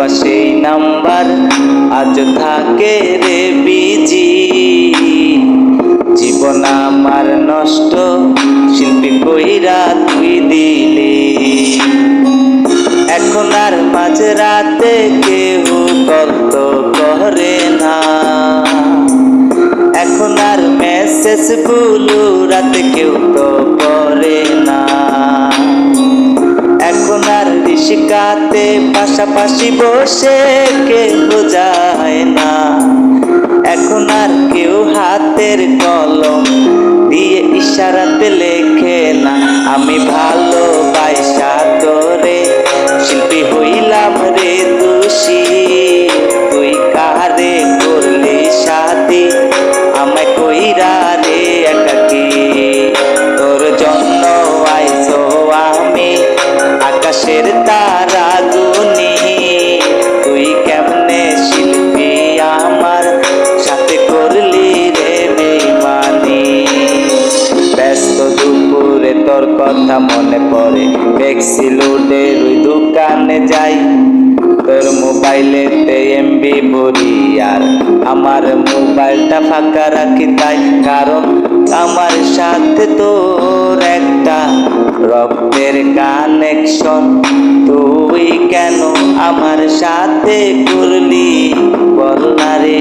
দেওয়া সেই নাম্বার আজ থাকে রে বিজি। জীবন আমার নষ্ট শিল্পী কইরা তুই দিলি। এখন আর মাঝরাতে কেউ কল তো করে না, এখন আর মেসেজ গুলো রাতে কেউ তো করে না। এখন আর রিস্কাতে পাশাপাশি বসে কেউ যায় না, এখন আর কেউ হাতের কলম দিয়ে ইশারাতে লেখে না। আমি ভালোবাসা তোরে শিল্পী হইলাম রে দোষী, তুই কারে করলি শাদি আমায় কইরা রে একাকি। তোর জন্য আইছো আমি আকাশের তারা গুনি, তুই কেমনে শিল্পী আমার সাথে করলি রে বেইমানি। ব্যস্ত দুপুরে তোর কথা মনে পড়ে, ট্যাক্সি লোডের ওই দোকানে যাই, তোর মোবাইলেতে এমবি ভরি আর আমার মোবাইলটা ফাঁকা রাখি তাই। কারণ আমার সাথে তোর একটা রক্তের কানেকশন, তুই কেন আমার সাথে করলি বল না রে।